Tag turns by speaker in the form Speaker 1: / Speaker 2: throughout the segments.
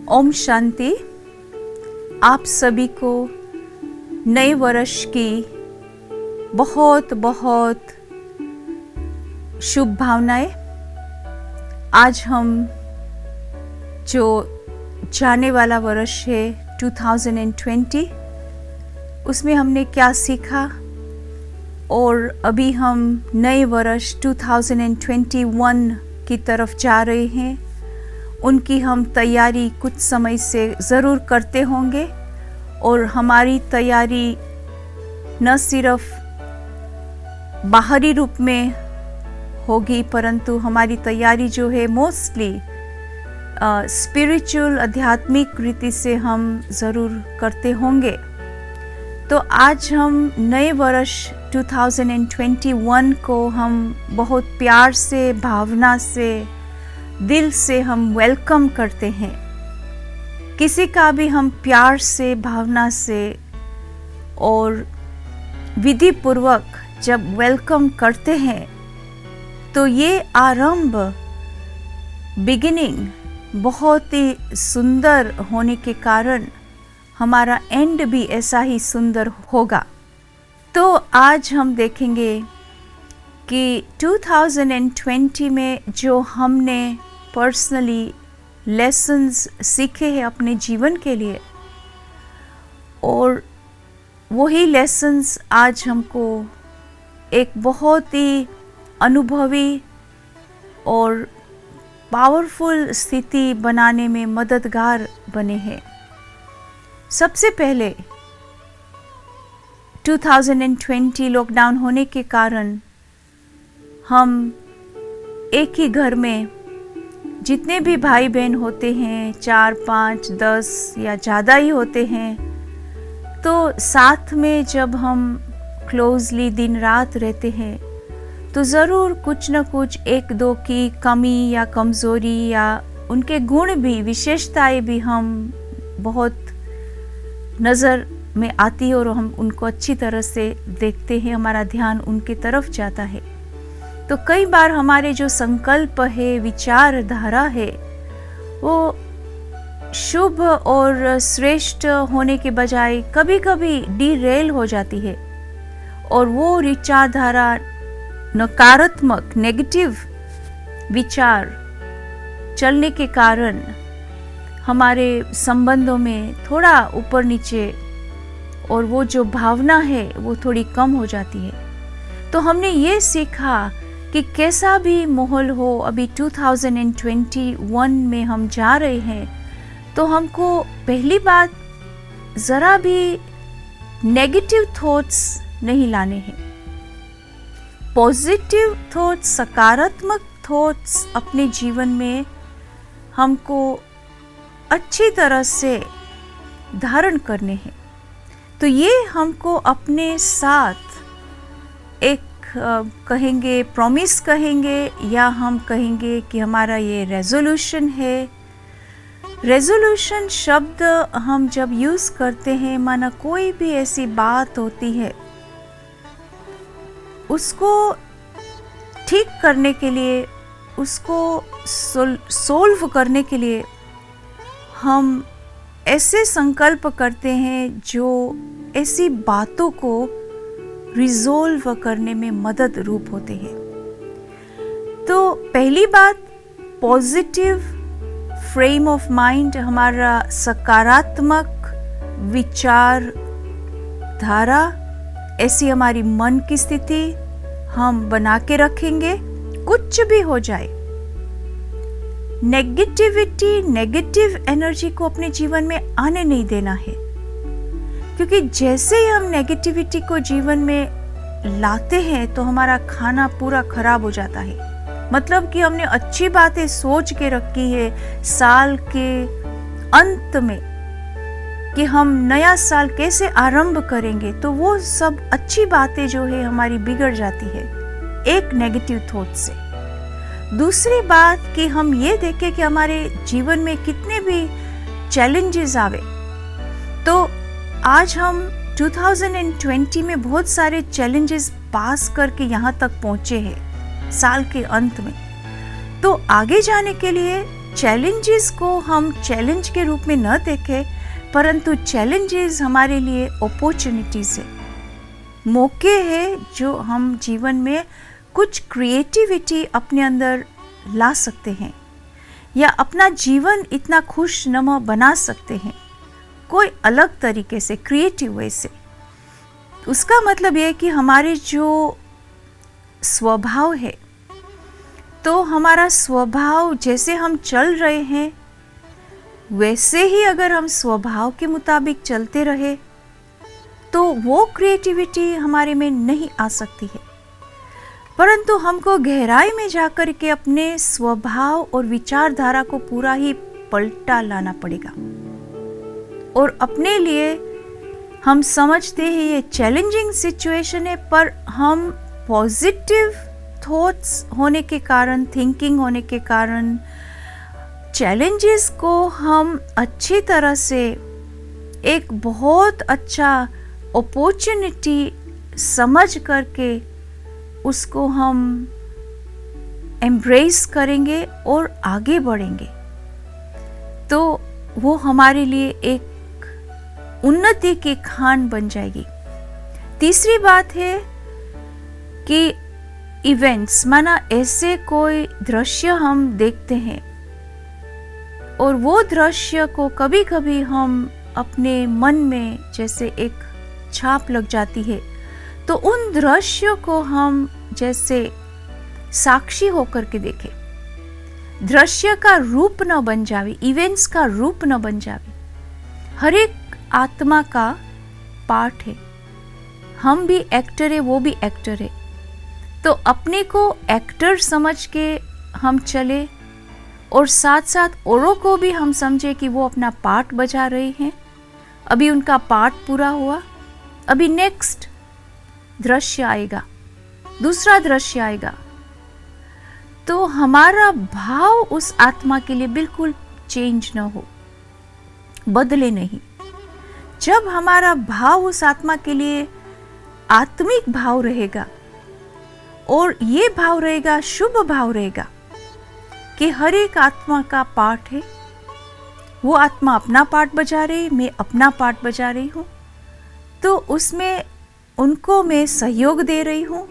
Speaker 1: ओम शांति। आप सभी को नए वर्ष की बहुत बहुत शुभ भावनाएं। आज हम जो जाने वाला वर्ष है 2020, उसमें हमने क्या सीखा और अभी हम नए वर्ष 2021 की तरफ जा रहे हैं, उनकी हम तैयारी कुछ समय से ज़रूर करते होंगे। और हमारी तैयारी न सिर्फ बाहरी रूप में होगी, परंतु हमारी तैयारी जो है मोस्टली स्पिरिचुअल आध्यात्मिक रीति से हम ज़रूर करते होंगे। तो आज हम नए वर्ष 2021 को हम बहुत प्यार से, भावना से, दिल से हम वेलकम करते हैं। किसी का भी हम प्यार से, भावना से और विधि पूर्वक जब वेलकम करते हैं तो ये आरंभ, बिगिनिंग बहुत ही सुंदर होने के कारण हमारा एंड भी ऐसा ही सुंदर होगा। तो आज हम देखेंगे कि 2020 में जो हमने पर्सनली लेसन्स सीखे हैं अपने जीवन के लिए, और वही लेसन्स आज हमको एक बहुत ही अनुभवी और पावरफुल स्थिति बनाने में मददगार बने हैं। सबसे पहले 2020 लॉकडाउन होने के कारण हम एक ही घर में जितने भी भाई बहन होते हैं, 4, 5, 10 या ज़्यादा ही होते हैं, तो साथ में जब हम क्लोजली दिन रात रहते हैं तो ज़रूर कुछ न कुछ एक दो की कमी या कमज़ोरी या उनके गुण भी, विशेषताएं भी हम बहुत नज़र में आती है और हम उनको अच्छी तरह से देखते हैं, हमारा ध्यान उनकी तरफ जाता है। तो कई बार हमारे जो संकल्प है, विचारधारा है, वो शुभ और श्रेष्ठ होने के बजाय कभी कभी डीरेल हो जाती है, और वो विचारधारा नकारात्मक, नेगेटिव विचार चलने के कारण हमारे संबंधों में थोड़ा ऊपर नीचे, और वो जो भावना है वो थोड़ी कम हो जाती है। तो हमने ये सीखा कि कैसा भी माहौल हो, अभी 2021 में हम जा रहे हैं, तो हमको पहली बात ज़रा भी नेगेटिव थॉट्स नहीं लाने हैं। पॉजिटिव थॉट्स, सकारात्मक थॉट्स अपने जीवन में हमको अच्छी तरह से धारण करने हैं। तो ये हमको अपने साथ एक कहेंगे, प्रॉमिस कहेंगे, या हम कहेंगे कि हमारा ये रेजोल्यूशन है। रेजोल्यूशन शब्द हम जब यूज़ करते हैं, माना कोई भी ऐसी बात होती है, उसको ठीक करने के लिए, उसको सोल्व करने के लिए हम ऐसे संकल्प करते हैं जो ऐसी बातों को रिजोल्व करने में मदद रूप होते हैं। तो पहली बात, पॉजिटिव फ्रेम ऑफ माइंड, हमारा सकारात्मक विचार धारा, ऐसी हमारी मन की स्थिति हम बना के रखेंगे। कुछ भी हो जाए, नेगेटिविटी, नेगेटिव एनर्जी को अपने जीवन में आने नहीं देना है, क्योंकि जैसे ही हम नेगेटिविटी को जीवन में लाते हैं तो हमारा खाना पूरा खराब हो जाता है। मतलब कि हमने अच्छी बातें सोच के रखी है साल के अंत में कि हम नया साल कैसे आरंभ करेंगे, तो वो सब अच्छी बातें जो है हमारी बिगड़ जाती है एक नेगेटिव थॉट से। दूसरी बात कि हम ये देखें कि हमारे जीवन में कितने भी चैलेंजेस आवे, तो आज हम 2020 में बहुत सारे चैलेंजेस पास करके यहाँ तक पहुँचे हैं साल के अंत में। तो आगे जाने के लिए चैलेंजेस को हम चैलेंज के रूप में न देखें, परंतु चैलेंजेस हमारे लिए अपॉर्चुनिटीज है, मौके हैं जो हम जीवन में कुछ क्रिएटिविटी अपने अंदर ला सकते हैं या अपना जीवन इतना खुशनुमा बना सकते हैं कोई अलग तरीके से, क्रिएटिव वे से। उसका मतलब यह है कि हमारे जो स्वभाव है, तो हमारा स्वभाव जैसे हम चल रहे हैं वैसे ही अगर हम स्वभाव के मुताबिक चलते रहे तो वो क्रिएटिविटी हमारे में नहीं आ सकती है, परंतु हमको गहराई में जाकर के अपने स्वभाव और विचारधारा को पूरा ही पलटा लाना पड़ेगा। और अपने लिए हम समझते हैं ये चैलेंजिंग सिचुएशन है, पर हम पॉजिटिव थॉट्स होने के कारण, थिंकिंग होने के कारण चैलेंजेस को हम अच्छी तरह से एक बहुत अच्छा अपॉर्चुनिटी समझ करके उसको हम एम्ब्रेस करेंगे और आगे बढ़ेंगे, तो वो हमारे लिए एक उन्नति की खान बन जाएगी। तीसरी बात है कि इवेंट्स, माना ऐसे कोई दृश्य हम देखते हैं और वो दृश्य को कभी कभी हम अपने मन में जैसे एक छाप लग जाती है, तो उन दृश्यों को हम जैसे साक्षी होकर के देखें, दृश्य का रूप न बन जावे, इवेंट्स का रूप न बन जावे। हर एक आत्मा का पार्ट है, हम भी एक्टर है, वो भी एक्टर है, तो अपने को एक्टर समझ के हम चले और साथ साथ औरों को भी हम समझे कि वो अपना पार्ट बजा रहे हैं। अभी उनका पार्ट पूरा हुआ, अभी नेक्स्ट दृश्य आएगा, दूसरा दृश्य आएगा, तो हमारा भाव उस आत्मा के लिए बिल्कुल चेंज न हो, बदले नहीं। जब हमारा भाव उस आत्मा के लिए आत्मिक भाव रहेगा और ये भाव रहेगा, शुभ भाव रहेगा कि हर एक आत्मा का पार्ट है, वो आत्मा अपना पार्ट बजा रही, मैं अपना पार्ट बजा रही हूँ, तो उसमें उनको मैं सहयोग दे रही हूँ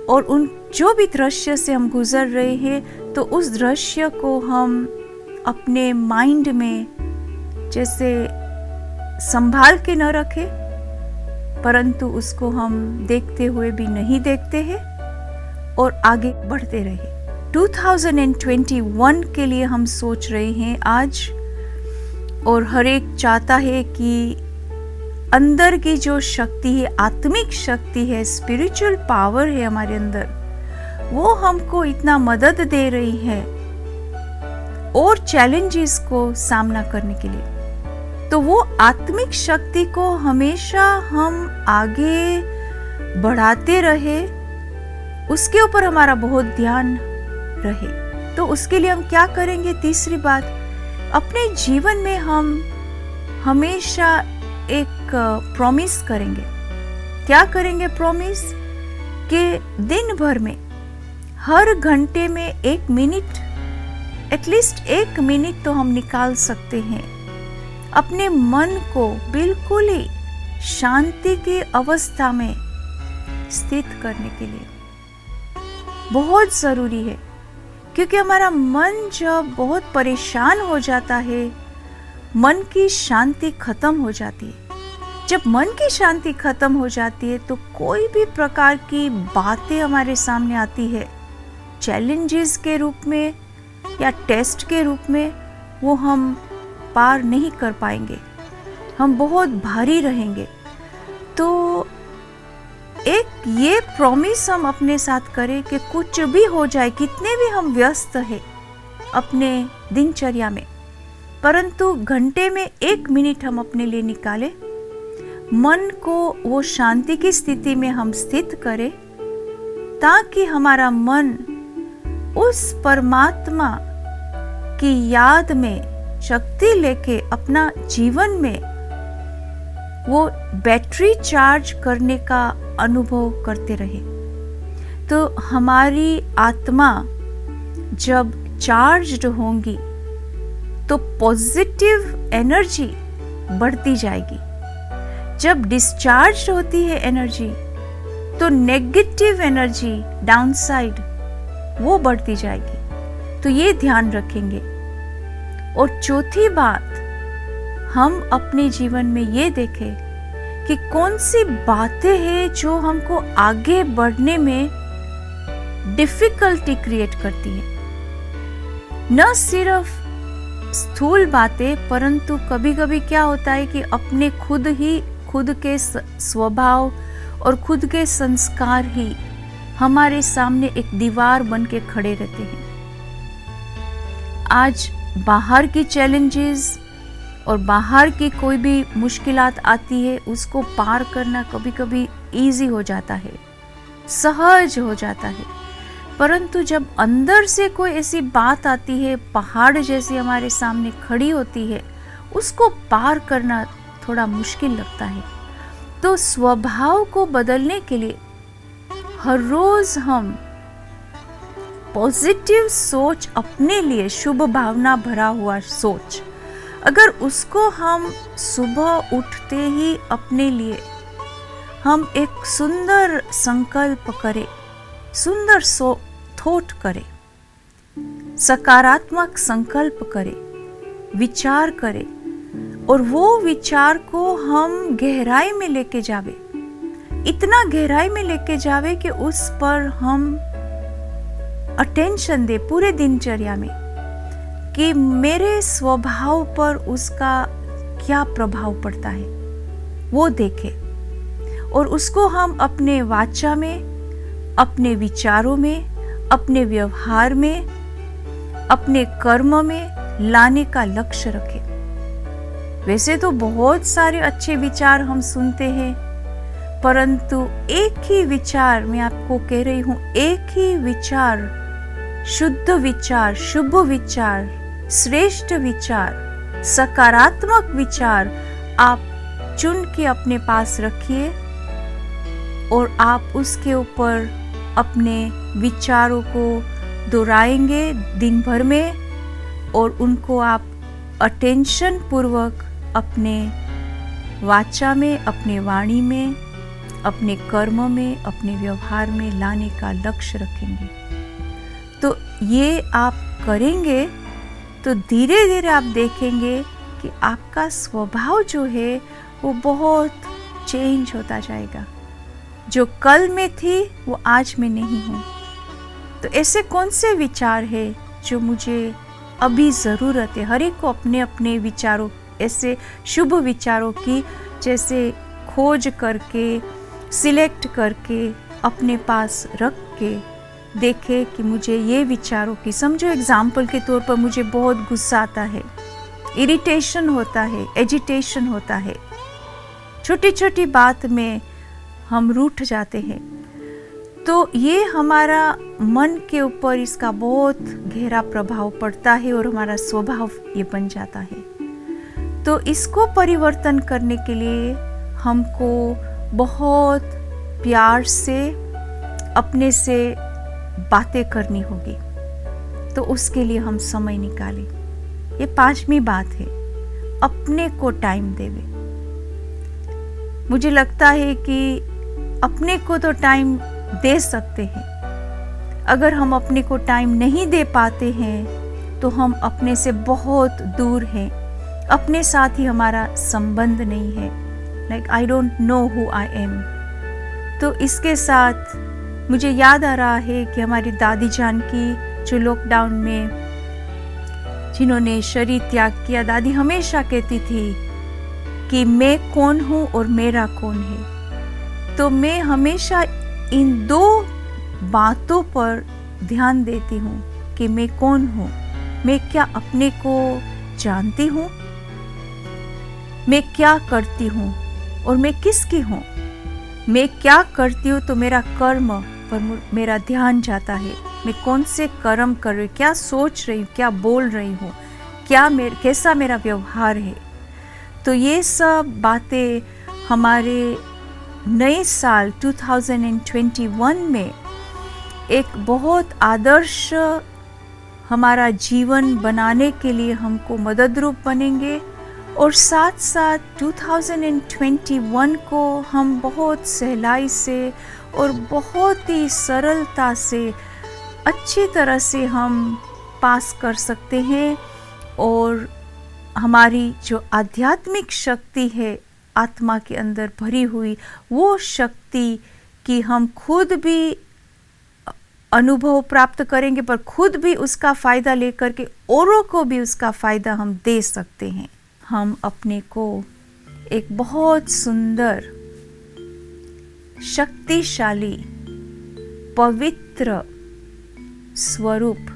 Speaker 1: और उन जो भी दृश्य से हम गुजर रहे हैं, तो उस दृश्य को हम अपने माइंड में जैसे संभाल के न रखें, परंतु उसको हम देखते हुए भी नहीं देखते हैं और आगे बढ़ते रहे। 2021 के लिए हम सोच रहे हैं आज, और हर एक चाहता है कि अंदर की जो शक्ति है, आत्मिक शक्ति है, स्पिरिचुअल पावर है हमारे अंदर, वो हमको इतना मदद दे रही है और चैलेंजेस को सामना करने के लिए। तो वो आत्मिक शक्ति को हमेशा हम आगे बढ़ाते रहे, उसके ऊपर हमारा बहुत ध्यान रहे। तो उसके लिए हम क्या करेंगे? तीसरी बात, अपने जीवन में हम हमेशा एक प्रॉमिस करेंगे। क्या करेंगे प्रॉमिस? कि दिन भर में हर घंटे में 1 मिनट, एटलीस्ट 1 मिनट तो हम निकाल सकते हैं अपने मन को बिल्कुल ही शांति की अवस्था में स्थित करने के लिए। बहुत जरूरी है, क्योंकि हमारा मन जब बहुत परेशान हो जाता है, मन की शांति खत्म हो जाती है। जब मन की शांति खत्म हो जाती है, तो कोई भी प्रकार की बातें हमारे सामने आती है, चैलेंजेस के रूप में या टेस्ट के रूप में, वो हम पार नहीं कर पाएंगे, हम बहुत भारी रहेंगे। तो एक ये प्रॉमिस हम अपने साथ करें कि कुछ भी हो जाए, कितने भी हम व्यस्त हैं अपने दिनचर्या में, परंतु घंटे में 1 मिनट हम अपने लिए निकालें, मन को वो शांति की स्थिति में हम स्थित करें, ताकि हमारा मन उस परमात्मा की याद में शक्ति लेके अपना जीवन में वो बैटरी चार्ज करने का अनुभव करते रहे। तो हमारी आत्मा जब चार्ज्ड होंगी, तो पॉजिटिव एनर्जी बढ़ती जाएगी। जब डिस्चार्ज होती है एनर्जी तो नेगेटिव एनर्जी डाउनसाइड वो बढ़ती जाएगी। तो ये ध्यान रखेंगे। और चौथी बात, हम अपने जीवन में ये देखें कि कौन सी बातें हैं जो हमको आगे बढ़ने में डिफिकल्टी क्रिएट करती है। न सिर्फ स्थूल बातें, परंतु कभी कभी क्या होता है कि अपने खुद के स्वभाव और खुद के संस्कार ही हमारे सामने एक दीवार बन के खड़े रहते हैं। आज बाहर की चैलेंजेस और बाहर की कोई भी मुश्किलात आती है, उसको पार करना कभी कभी इजी हो जाता है, सहज हो जाता है। परंतु जब अंदर से कोई ऐसी बात आती है, पहाड़ जैसी हमारे सामने खड़ी होती है, उसको पार करना थोड़ा मुश्किल लगता है। तो स्वभाव को बदलने के लिए हर रोज हम पॉजिटिव सोच, अपने लिए शुभ भावना भरा हुआ सोच, अगर उसको हम सुबह उठते ही अपने लिए हम एक सुंदर संकल्प करें, सुंदर थॉट करें, सकारात्मक संकल्प करें, विचार करें, और वो विचार को हम गहराई में लेके जावे, इतना गहराई में लेके जावे कि उस पर हम अटेंशन दे पूरे दिनचर्या में, कि मेरे स्वभाव पर उसका क्या प्रभाव पड़ता है वो देखे, और उसको हम अपने वाचा में, अपने विचारों में, अपने व्यवहार में, अपने कर्म में लाने का लक्ष्य रखें। वैसे तो बहुत सारे अच्छे विचार हम सुनते हैं, परंतु एक ही विचार, मैं आपको कह रही हूं, एक ही विचार, शुद्ध विचार, शुभ विचार, श्रेष्ठ विचार, सकारात्मक विचार आप चुन के अपने पास रखिए, और आप उसके ऊपर अपने विचारों को दोहराएंगे दिन भर में, और उनको आप अटेंशन पूर्वक अपने वाचा में, अपने वाणी में, अपने कर्म में, अपने व्यवहार में लाने का लक्ष्य रखेंगे। तो ये आप करेंगे तो धीरे धीरे आप देखेंगे कि आपका स्वभाव जो है वो बहुत चेंज होता जाएगा। जो कल में थी वो आज में नहीं हूँ। तो ऐसे कौन से विचार है जो मुझे अभी ज़रूरत है? हर एक को अपने अपने विचारों, ऐसे शुभ विचारों की जैसे खोज करके, सिलेक्ट करके अपने पास रख के देखे कि मुझे ये विचारों की, समझो एग्जाम्पल के तौर पर मुझे बहुत गुस्सा आता है, इरिटेशन होता है, एजिटेशन होता है, छोटी छोटी बात में हम रूठ जाते हैं। तो ये हमारा मन के ऊपर इसका बहुत गहरा प्रभाव पड़ता है और हमारा स्वभाव ये बन जाता है। तो इसको परिवर्तन करने के लिए हमको बहुत प्यार से अपने से बातें करनी होगी। तो उसके लिए हम समय निकालें। ये 5वीं बात है, अपने को टाइम देवे। मुझे लगता है कि अपने को तो टाइम दे सकते हैं। अगर हम अपने को टाइम नहीं दे पाते हैं तो हम अपने से बहुत दूर हैं, अपने साथ ही हमारा संबंध नहीं है। Like I don't know who I am. तो इसके साथ मुझे याद आ रहा है कि हमारी दादी जान की, जो लॉकडाउन में जिन्होंने शरीर त्याग किया, दादी हमेशा कहती थी कि मैं कौन हूँ और मेरा कौन है। तो मैं हमेशा इन 2 बातों पर ध्यान देती हूँ कि मैं कौन हूँ, मैं क्या अपने को जानती हूँ, मैं क्या करती हूँ और मैं किसकी हूँ। मैं क्या करती हूँ तो मेरा कर्म पर मेरा ध्यान जाता है, मैं कौन से कर्म कर रही हूँ, क्या सोच रही हूँ, क्या बोल रही हूँ, कैसा मेरा व्यवहार है। तो ये सब बातें हमारे नए साल 2021 में एक बहुत आदर्श हमारा जीवन बनाने के लिए हमको मदद रूप बनेंगे और साथ साथ 2021 को हम बहुत सहलाई से और बहुत ही सरलता से अच्छी तरह से हम पास कर सकते हैं और हमारी जो आध्यात्मिक शक्ति है आत्मा के अंदर भरी हुई, वो शक्ति कि हम खुद भी अनुभव प्राप्त करेंगे पर खुद भी उसका फ़ायदा लेकर के औरों को भी उसका फ़ायदा हम दे सकते हैं। हम अपने को एक बहुत सुंदर, शक्तिशाली, पवित्र स्वरूप,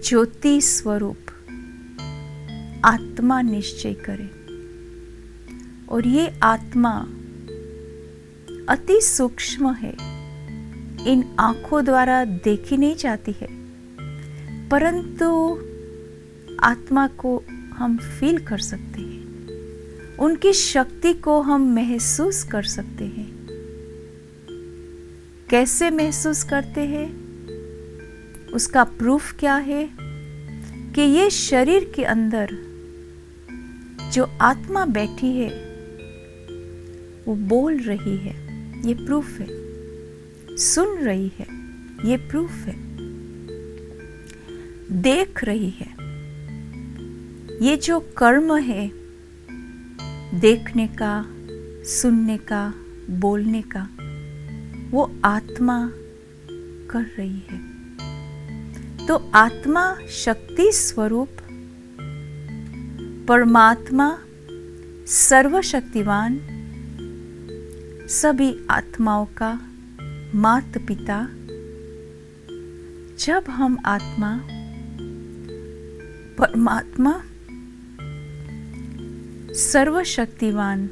Speaker 1: ज्योति स्वरूप आत्मा निश्चय करें। और ये आत्मा अति सूक्ष्म है, इन आंखों द्वारा देखी नहीं जाती है, परंतु आत्मा को हम फील कर सकते हैं, उनकी शक्ति को हम महसूस कर सकते हैं। कैसे महसूस करते हैं? उसका प्रूफ क्या है कि ये शरीर के अंदर जो आत्मा बैठी है वो बोल रही है, ये प्रूफ है। सुन रही है, ये प्रूफ है। देख रही है, ये जो कर्म है देखने का, सुनने का, बोलने का, वो आत्मा कर रही है। तो आत्मा शक्ति स्वरूप, परमात्मा सर्वशक्तिवान, सभी आत्माओं का माता पिता। जब हम आत्मा, परमात्मा सर्वशक्तिवान,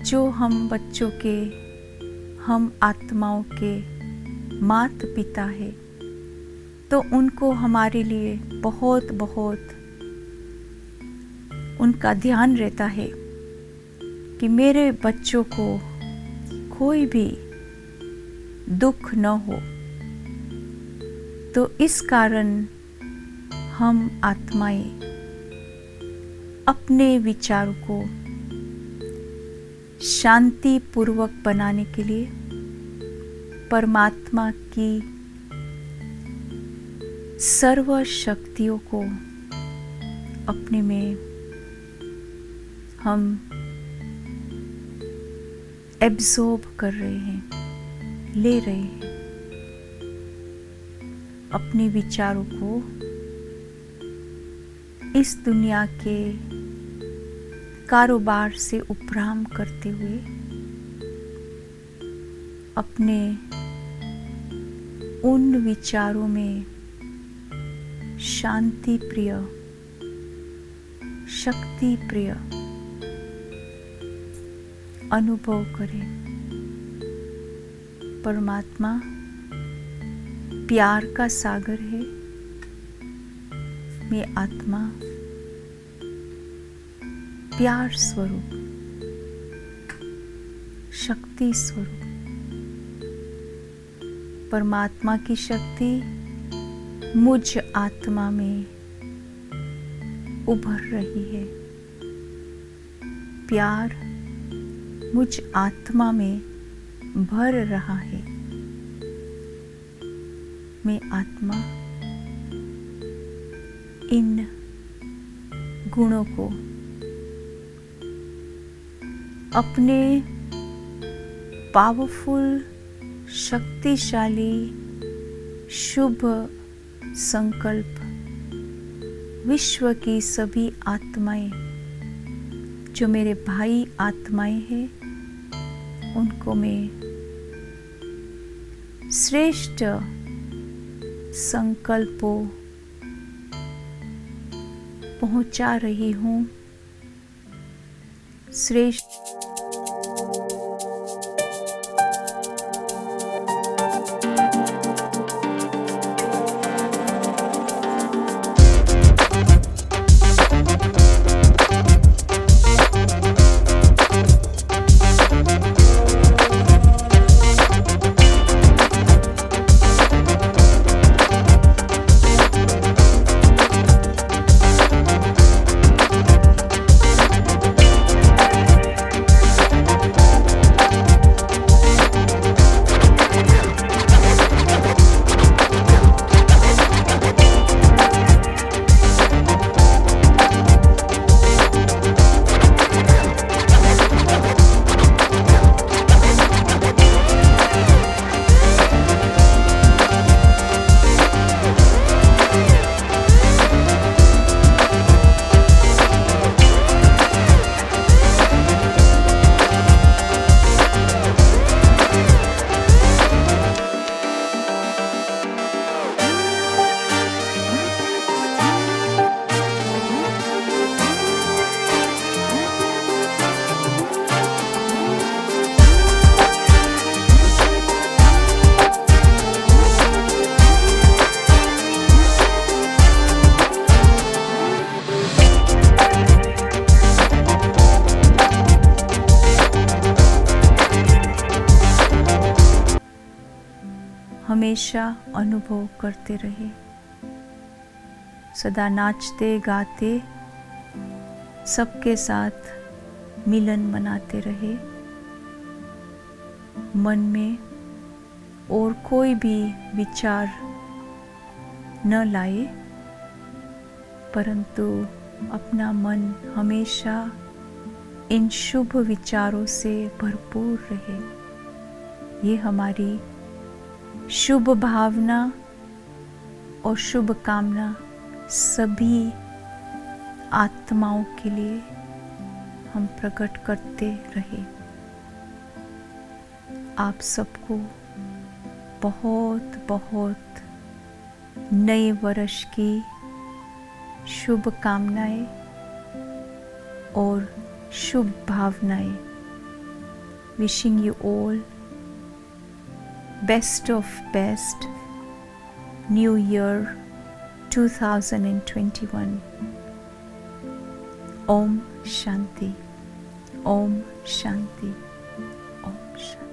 Speaker 1: जो हम बच्चों के, हम आत्माओं के माता पिता है, तो उनको हमारे लिए बहुत बहुत उनका ध्यान रहता है कि मेरे बच्चों को कोई भी दुख न हो। तो इस कारण हम आत्माएं अपने विचारों को शांति पूर्वक बनाने के लिए परमात्मा की सर्व शक्तियों को अपने में हम एब्जॉर्ब कर रहे हैं, ले रहे हैं। अपने विचारों को इस दुनिया के कारोबार से उपराम करते हुए अपने उन विचारों में शांति प्रिय, शक्ति प्रिय अनुभव करें। परमात्मा प्यार का सागर है। मैं आत्मा प्यार स्वरूप, शक्ति स्वरूप। परमात्मा की शक्ति मुझ आत्मा में उभर रही है। प्यार मुझ आत्मा में भर रहा है। मैं आत्मा इन गुणों को अपने पावरफुल, शक्तिशाली, शुभ संकल्प विश्व की सभी आत्माएं जो मेरे भाई आत्माएं हैं, उनको मैं श्रेष्ठ संकल्पों पहुंचा रही हूँ। श्रेष्ठ हमेशा अनुभव करते रहे, सदा नाचते गाते सबके साथ मिलन मनाते रहे, मन में और कोई भी विचार न लाए, परंतु अपना मन हमेशा इन शुभ विचारों से भरपूर रहे। ये हमारी शुभ भावना और शुभ कामना सभी आत्माओं के लिए हम प्रकट करते रहे। आप सबको बहुत बहुत नए वर्ष की शुभ कामनाएं और शुभ भावनाएं। Wishing you all best of best new year 2021। ओम शांति, ओम शांति, ओम शांति।